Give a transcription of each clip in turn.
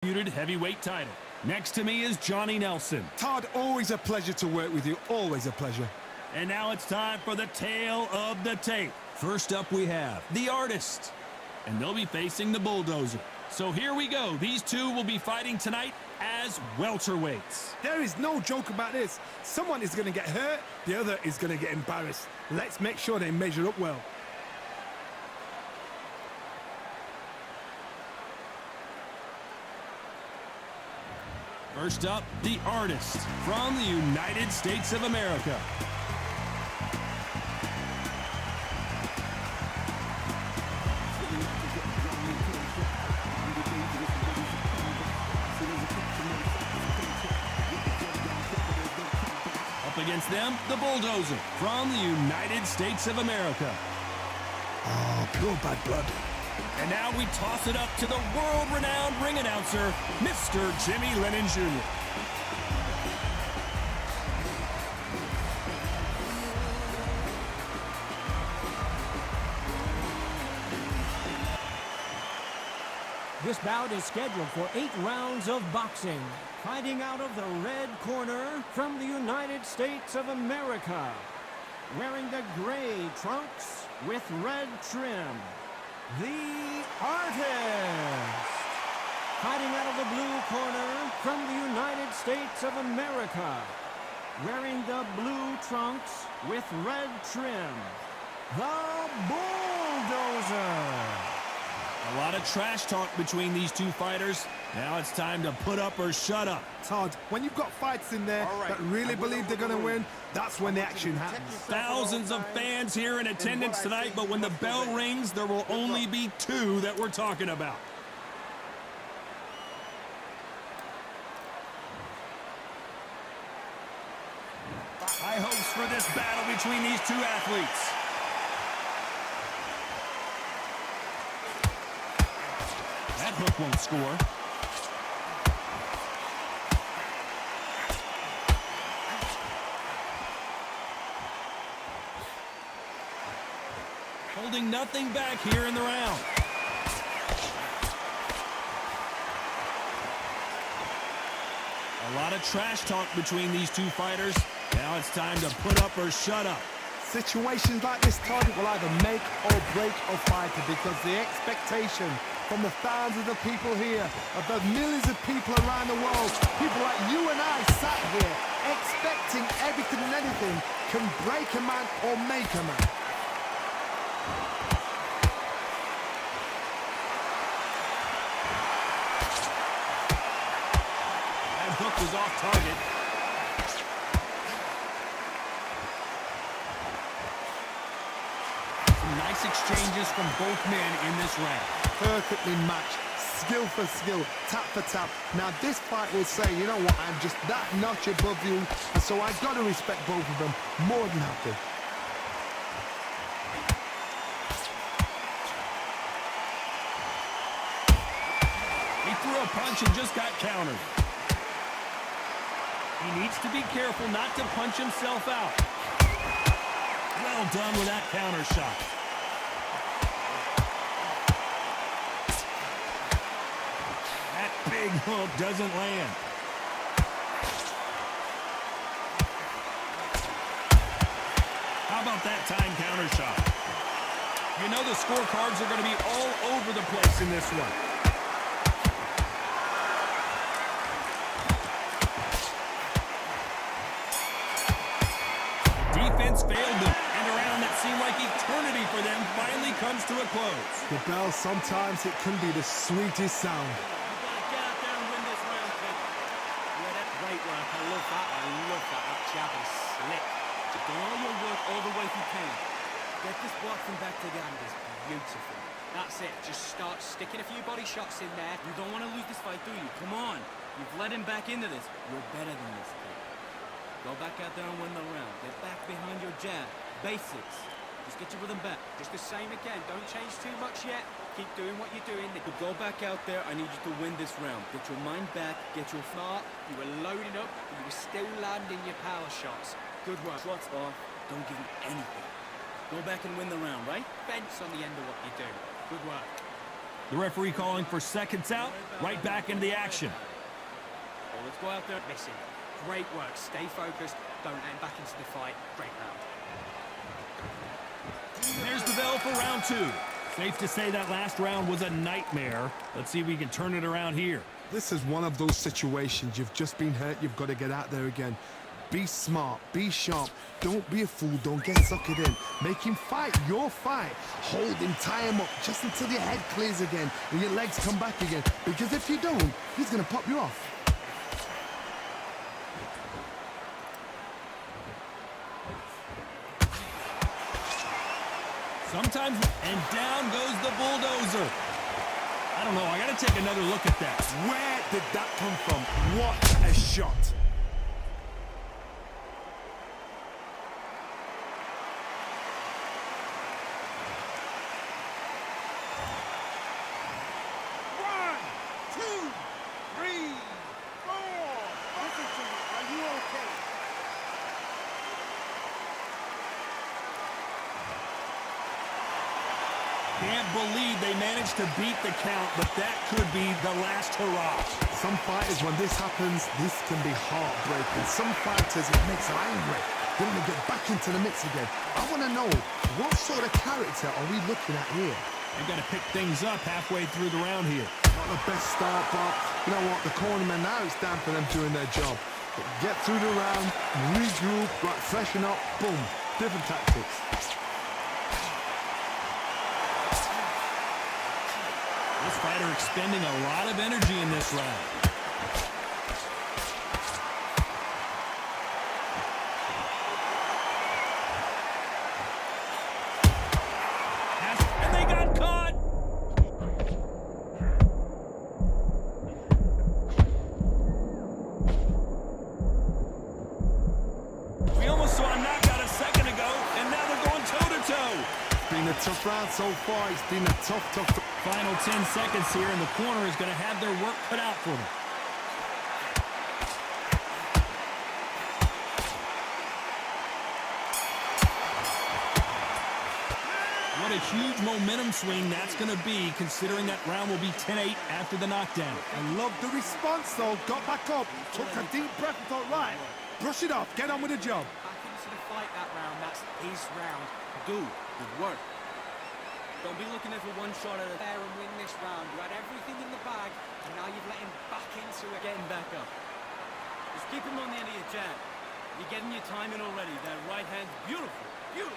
Heavyweight title. Next to me is Johnny Nelson. Todd, always a pleasure to work with you. Always a pleasure. And now it's time for the tale of the tape. First up we have the Artist. And they'll be facing the Bulldozer. So here we go. These two will be fighting tonight as welterweights. There is no joke about this. Someone is going to get hurt, the other is going to get embarrassed. Let's make sure they measure up well. First up, the Artist from the United States of America. Up against them, the Bulldozer from the United States of America. Oh, pure bad blood. And now we toss it up to the world-renowned ring announcer, Mr. Jimmy Lennon Jr. This bout is scheduled for 8 rounds of boxing. Fighting out of the red corner from the United States of America. Wearing the gray trunks with red trim. The Artist. Fighting out of the blue corner from the United States of America. Wearing the blue trunks with red trim. The Bulldozer. A lot of trash talk between these two fighters. Now it's time to put up or shut up. Todd, when you've got fights in there that really believe they're going to win, that's when the action happens. Thousands of fans here in attendance tonight, but when the bell rings, there will only be 2 that we're talking about. High hopes for this battle between these 2 athletes. That hook won't score. Holding nothing back here in the round. A lot of trash talk between these 2 fighters. Now it's time to put up or shut up. Situations like this, Todd, will either make or break a fighter because the expectation from the thousands of people here, of the millions of people around the world, people like you and I sat here expecting everything and anything can break a man or make a man. That hook was off target. Nice exchanges from both men in this round. Perfectly matched, skill for skill, tap for tap. Now this fight will say, you know what, I'm just that notch above you, and so I've got to respect both of them more than happy. He threw a punch and just got countered. He needs to be careful not to punch himself out. Well done with that counter shot. That big hook doesn't land. How about that time counter shot? You know the scorecards are going to be all over the place in this one. Defense failed them, and a round that seemed like eternity for them finally comes to a close. The bell, sometimes it can be the sweetest sound. Get out there and win this round, kid. Yeah, that's great work. I love that. I love that. That jab is slick. You've done all your work all the way through pain. Get this boxing back together. It's beautiful. That's it. Just start sticking a few body shots in there. You don't want to lose this fight, do you? Come on. You've led him back into this. You're better than this, kid. Go back out there and win the round. Get back behind your jab. Basics. Just get your rhythm back. Just the same again. Don't change too much yet. Keep doing what you're doing. But go back out there. I need you to win this round. Get your mind back. Get your smart. You were loading up. You were still landing your power shots. Good work. Shots off. Don't give him anything. Go back and win the round, right? Fence on the end of what you do. Good work. The referee calling for seconds out, right back into the action. Well, let's go out there missing. Great work. Stay focused. Don't let him back into the fight. Great round. There's the bell for round 2. Safe to say that last round was a nightmare. Let's see if we can turn it around here. This is one of those situations. You've just been hurt. You've got to get out there again. Be smart. Be sharp. Don't be a fool. Don't get suckered in. Make him fight your fight. Hold him. Tie him up just until your head clears again and your legs come back again. Because if you don't, he's going to pop you off. Sometimes, and down goes the bulldozer. I don't know, I gotta take another look at that. Where did that come from? What a shot. One, two, three, four. Listen to me. Are you okay? Can't believe they managed to beat the count, but that could be the last hurrah. Some fighters, when this happens, this can be heartbreaking. Some fighters, it makes them angry. They want to get back into the mix again. I want to know, what sort of character are we looking at here? They've got to pick things up halfway through the round here. Not the best start, but you know what? The cornermen, now it's down for them doing their job. But get through the round, regroup, right, freshen up, boom. Different tactics. This fighter expending a lot of energy in this round. And they got caught! We almost saw a knockout a second ago, and now they're going toe-to-toe. It's been a tough round so far. It's been a tough. Final 10 seconds here, and the corner is going to have their work cut out for them. What a huge momentum swing that's going to be, considering that round will be 10-8 after the knockdown. I love the response, though. Got back up, took a deep breath and thought, right, brush it off, get on with the job. Back into the fight that round. That's his round. Do good work. Don't be looking there for one shot at a there and win this round. You had everything in the bag, and now you've let him back into it. Getting back up. Just keep him on the end of your jab. You're getting your timing already. That right hand's beautiful. Beautiful.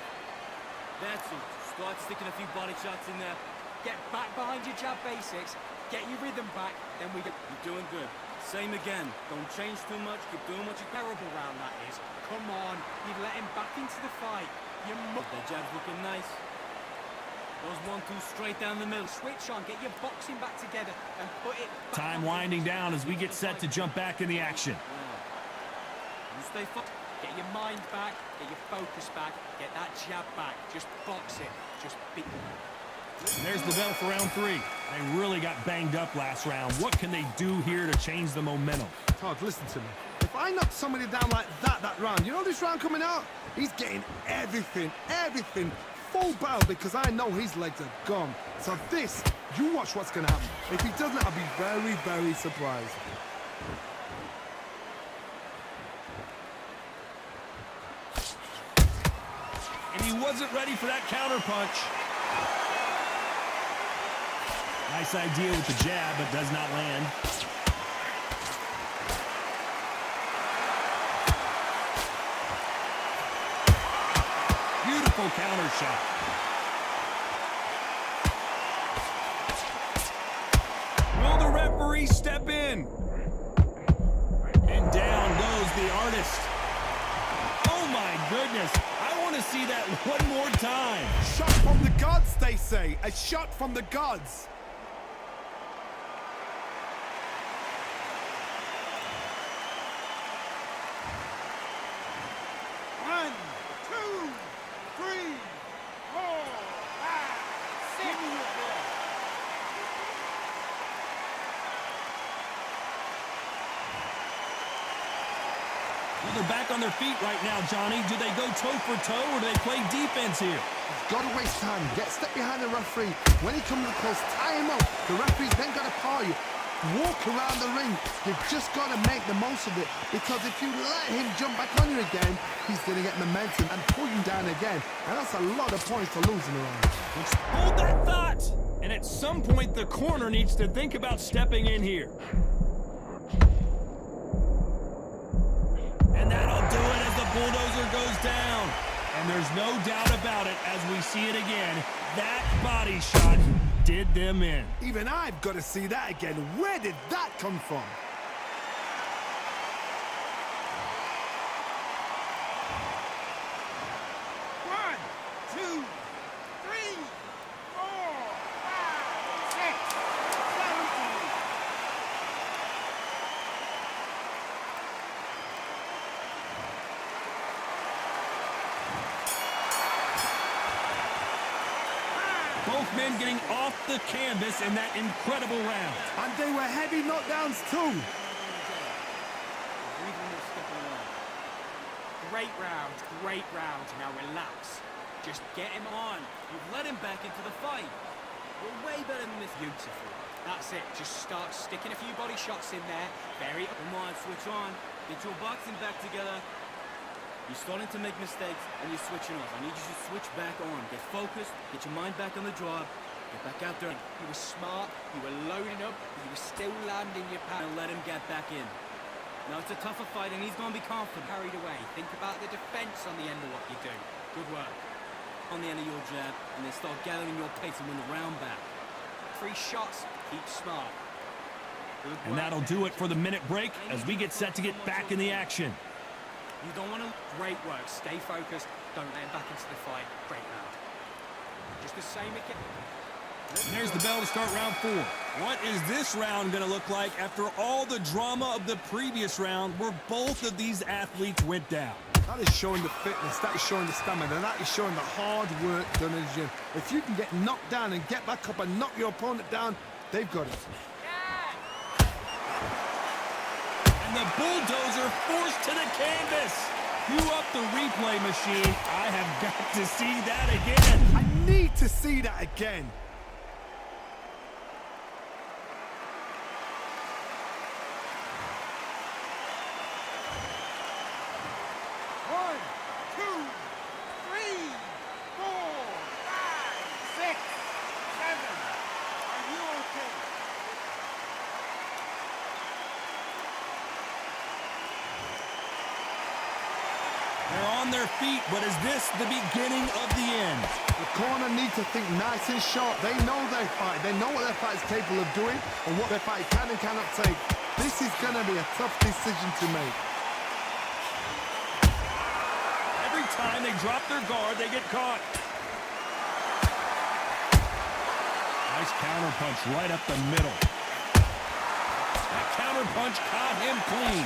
That's it. Start sticking a few body shots in there. Get back behind your jab basics. Get your rhythm back. Then we get... You're doing good. Same again. Don't change too much. Keep doing what you're terrible round, that is. Come on. You've let him back into the fight. That jab's looking nice. Those 1-2 straight down the middle. Switch on, get your boxing back together and put it back. Time winding down as we get set to jump back in the action. You stay focused. Get your mind back, get your focus back, get that jab back. Just box it. Just beat. There's the bell for round 3. They really got banged up last round. What can they do here to change the momentum? Todd, listen to me. If I knock somebody down like that round, you know this round coming out? He's getting everything, full barrel, because I know his legs are gone. So this, you watch what's going to happen. If he doesn't, I'll be very, very surprised. And he wasn't ready for that counter punch. Nice idea with the jab, but does not land. Beautiful counter shot. Will the referee step in? And down goes the artist. Oh my goodness. I want to see that one more time. Shot from the gods, they say. A shot from the gods. One, two, three, four, five, six. Well, they're back on their feet right now, Johnny. Do they go toe for toe or do they play defense here? You've got to waste time. Get a step behind the referee. When he comes close, tie him up. The referee's then got to call you. Walk around the ring. You've just got to make the most of it, because if you let him jump back on you again, he's going to get momentum and pull you down again. And that's a lot of points to lose in a round. Hold that thought! And at some point, the corner needs to think about stepping in here. And that'll do it as the bulldozer goes down. And there's no doubt about it as we see it again. That body shot did them in. Even I've got to see that again. Where did that come from? One, two, three, four, five, six, 7. Both men getting off the canvas in that incredible round. And they were heavy knockdowns too. Great round, great round. Now relax. Just get him on. You've led him back into the fight. You're way better than this. Beautiful. That's it. Just start sticking a few body shots in there. Very. Come on, switch on. Get your boxing back together. You're starting to make mistakes and you're switching off. I need you to switch back on. Get focused. Get your mind back on the job. Get back out there. You were smart, you were loading up, but you were still landing your power. And let him get back in. Now it's a tougher fight and he's going to be confident. Carried away. Think about the defense on the end of what you do. Good work. On the end of your jab and then start gathering your pace and win the round back. 3 shots, keep smart. Good And work. that'll do it for the minute break as we get set to get back in the action. You don't want to... Great work, stay focused, don't let him back into the fight. Great round. Just the same again. And there's the bell to start round 4. What is this round going to look like after all the drama of the previous round where both of these athletes went down? That is showing the fitness, that is showing the stamina, and that is showing the hard work done in the gym. If you can get knocked down and get back up and knock your opponent down, they've got it. And the bulldozer forced to the canvas. Cue up the replay machine. I have got to see that again. I need to see that again. One, two, three, four, five, six, 7. Are you okay? They're on their feet, but is this the beginning of the end? The corner needs to think nice and sharp. They know their fight. They know what their fight is capable of doing and what their fight can and cannot take. This is going to be a tough decision to make. Every time they drop their guard, they get caught. Nice counter punch right up the middle. That counter punch caught him clean.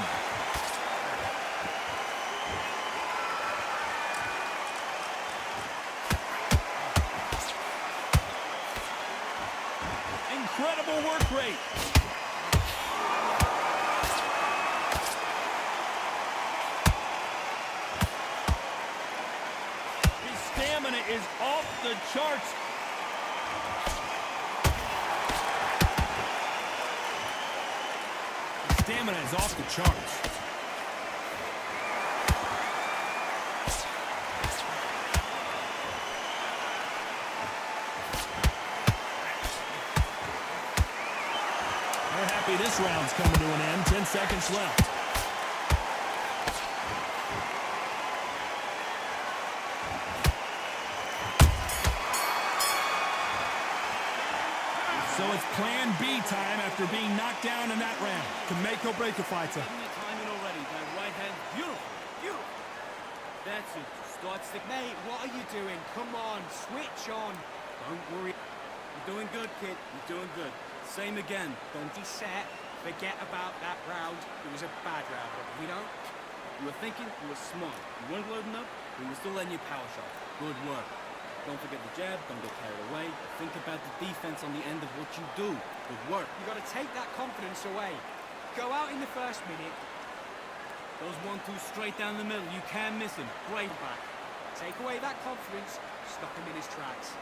Incredible work rate. His stamina is off the charts. His stamina is off the charts. They're happy this round's coming to an end. 10 seconds left. So it's plan B time after being knocked down in that round. Can make or break a fighter. Giving you timing already. That right hand, beautiful, beautiful. That's it. Start stick. Mate, what are you doing? Come on, switch on. Don't worry. You're doing good, kid. You're doing good. Same again. Don't Be set. Forget about that round. It was a bad round, but we don't. You were thinking, you were smart. You weren't loading up, but you were still letting your power shot. Good work. Don't forget the jab, don't get carried away. Think about the defense on the end of what you do. Good work. You got to take that confidence away. Go out in the first minute, Those 1-2 straight down the middle. You can't miss him. Great back. Take away that confidence, stop him in his tracks.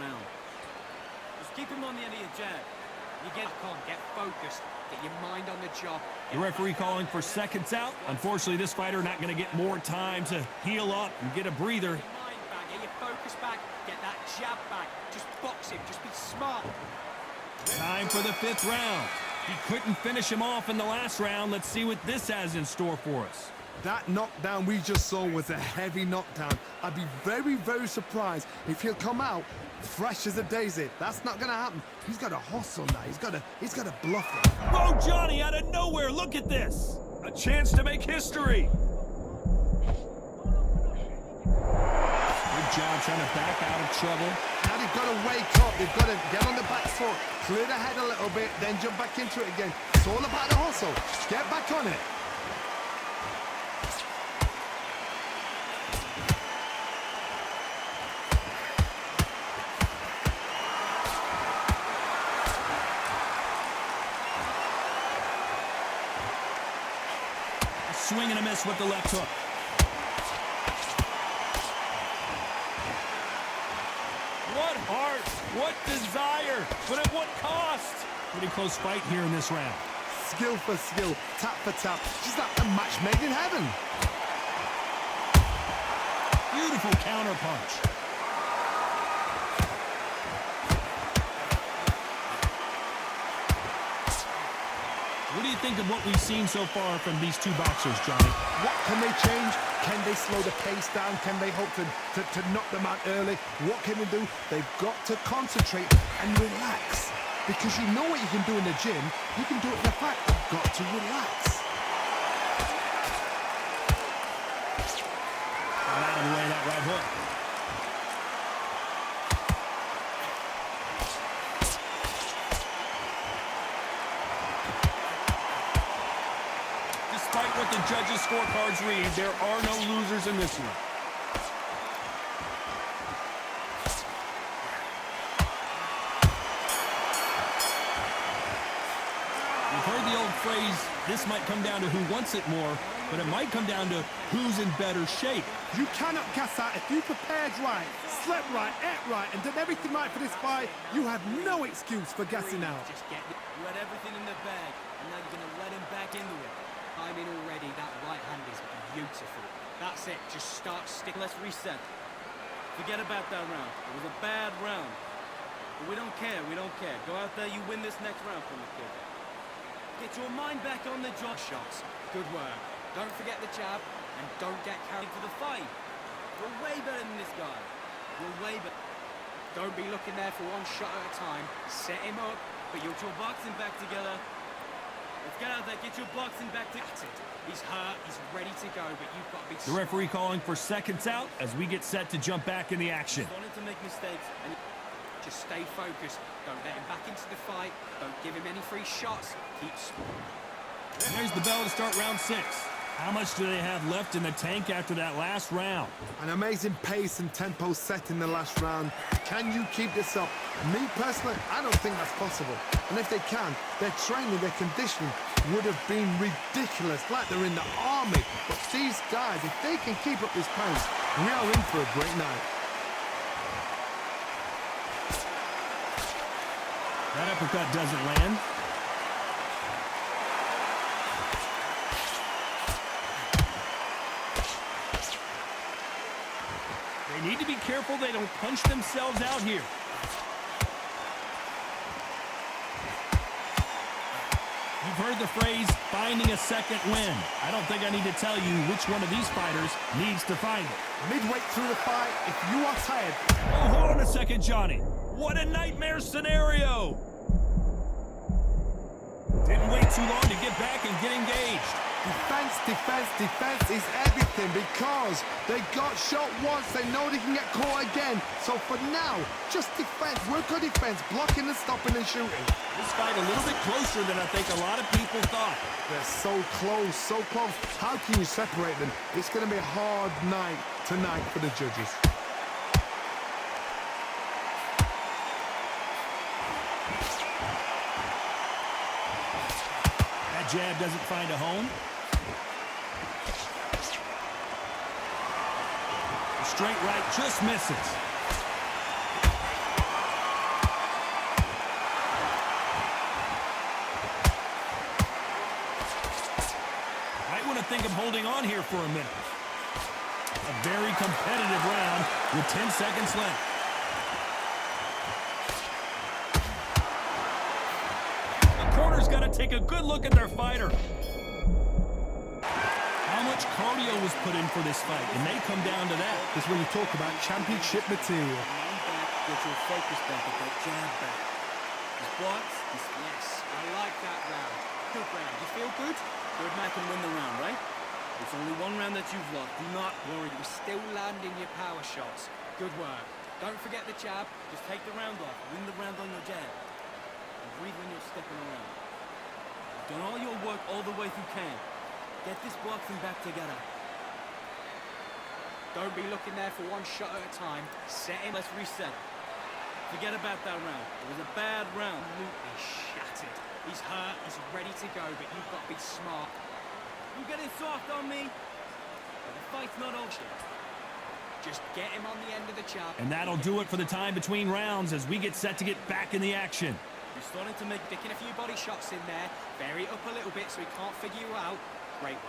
Round. Just keep him on the end of your jab. You get on, get focused, get your mind on the job. The referee calling for seconds out. Unfortunately, this fighter not going to get more time to heal up and get a breather. Get your mind back, get your focus back, get that jab back. Just box him, just be smart. Time for the 5th round. He couldn't finish him off in the last round. Let's see what this has in store for us. That knockdown we just saw was a heavy knockdown. I'd be very, very surprised if he'll come out fresh as a daisy. That's not going to happen. He's got to hustle now. He's got to bluff it. Whoa, Johnny, out of nowhere. Look at this. A chance to make history. Good job trying to back out of trouble. Now they've got to wake up. They've got to get on the back foot, clear the head a little bit, then jump back into it again. It's all about the hustle. Get back on it. Swing and a miss with the left hook. What heart, what desire, but at what cost? Pretty close fight here in this round. Skill for skill, tap for tap. Just like a match made in heaven. Beautiful counter punch. What do you think of what we've seen so far from these two boxers, Johnny? What can they change? Can they slow the pace down? Can they hope to knock them out early? What can they do? They've got to concentrate and relax. Because you know what you can do in the gym, you can do it in the fight. You've got to relax. Out of the way, that right hook. Despite what the judges' scorecards read, there are no losers in this one. We've heard the old phrase, this might come down to who wants it more, but it might come down to who's in better shape. You cannot gas out. If you prepared right, slept right, ate right, and did everything right for this fight, you have no excuse for gassing out. Just get You had everything in the bag, and now you're going to let him back into it. I'm in already. That right hand is beautiful. That's it. Just start sticking. Let's reset. Forget about that round. It was a bad round. But we don't care. We don't care. Go out there. You win this next round from the kid. Get your mind back on the job. shots. Good work. Don't forget the jab, and don't get carried For the fight. You're way better than this guy. You're way better. Don't be looking there for one shot at a time. Set him up. But get your boxing back together. Let's get out there. Get your boxing back together. He's hurt. He's ready to go, but you've got to be. The referee calling for seconds out as we get set to jump back in the action. Wanted to make mistakes. And Just stay focused. Don't let him back into the fight. Don't give him any free shots. Keep. And there's the bell to start round 6. How much do they have left in the tank after that last round? An amazing pace and tempo set in the last round. Can you keep this up? Me personally, I don't think that's possible. And if they can, their training, their conditioning would have been ridiculous, like they're in the army. But these guys, if they can keep up this pace, we are in for a great night. That uppercut doesn't land. They need to be careful they don't punch themselves out here. You've heard the phrase, finding a second win. I don't think I need to tell you which one of these fighters needs to find it. Midway through the fight, if you are tired... Oh, hold on a second, Johnny. What a nightmare scenario! Didn't wait too long to get back and get engaged. Defense, defense, defense is everything because they got shot once. They know they can get caught again. So for now, just defense. Work on defense, blocking and stopping and shooting. This fight a little bit closer than I think a lot of people thought. They're so close, so close. How can you separate them? It's going to be a hard night tonight for the judges. That jab doesn't find a home. Straight right just misses. Might want to think of holding on here for a minute. A very competitive round with 10 seconds left. The corner's got to take a good look at their fighter. How much cardio was put in for this fight? It may come down to that. This is when you talk about championship material. Lean back, get your focus back at that jab back. His blocks, yes, I like that round. Good round. You feel good? Good man can win the round, right? It's only one round that you've lost. Do not worry. You're still landing your power shots. Good work. Don't forget the jab. Just take the round off. Win the round on your jab. And breathe when you're stepping around. You've done all your work all the way through camp. Get this boxing back together. Don't be looking there for one shot at a time. Set him. Let's reset. Forget about that round. It was a bad round. Absolutely shattered. He's hurt. He's ready to go, but you've got to be smart. You getting soft on me? But the fight's not over. Just get him on the end of the jab. And that'll do it for the time between rounds as we get set to get back in the action. You're starting to make Sticking a few body shots in there. Vary it up a little bit so he can't figure you out. Great work.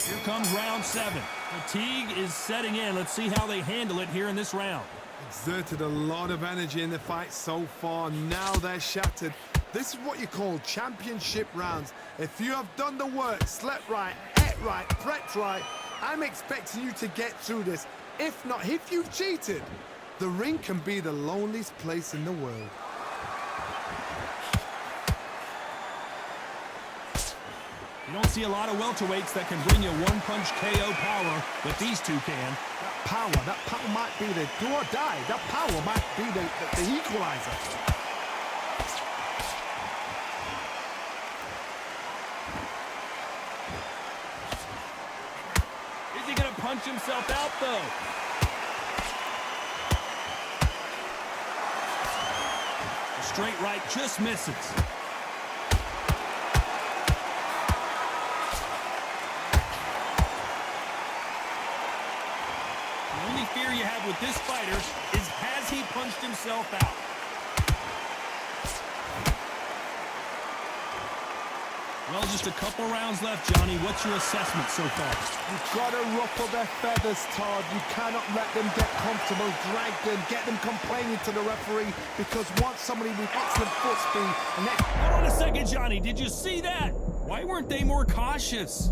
Here comes round 7. Fatigue is setting in. Let's see how they handle it here in this round. Exerted a lot of energy in the fight so far. Now they're shattered. This is what you call championship rounds. If you have done the work, slept right, ate right, prepped right, I'm expecting you to get through this. If not, if you've cheated, the ring can be the loneliest place in the world. You don't see a lot of welterweights that can bring you one-punch KO power, but these two can. That power might be the do or die. That power might be the equalizer. Is he going to punch himself out, though? A straight right just misses. The only fear you have with this fighter is has he punched himself out? Well, just a couple rounds left, Johnny. What's your assessment so far? You've got to ruffle their feathers, Todd. You cannot let them get comfortable, drag them, get them complaining to the referee, because once somebody with excellent foot speed and Hold on a second, Johnny. Did you see that? Why weren't they more cautious?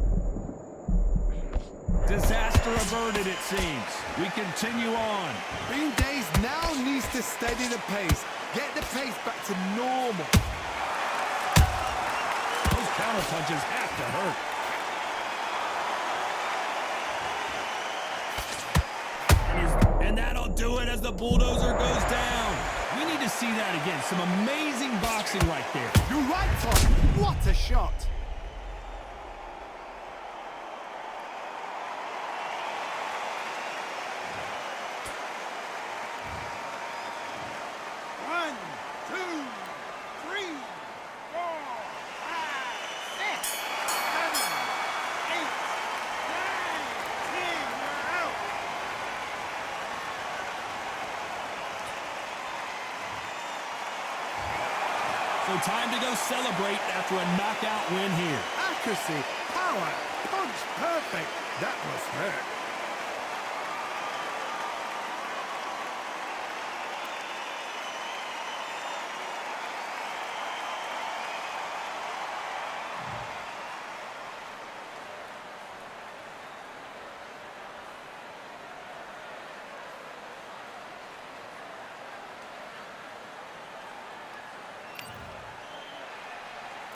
Disaster averted, it seems. We continue on. Bean Days now needs to steady the pace, get the pace back to normal. Those counter punches have to hurt. And that'll do it as the bulldozer goes down. We need to see that again. Some amazing boxing right there. You're right, Todd. What a shot. One, two, three, 4, 5, 6, 7, 8, 9, 10. You're out. So time to go celebrate after a knockout win here. Accuracy, power, punch, perfect. That was hurt.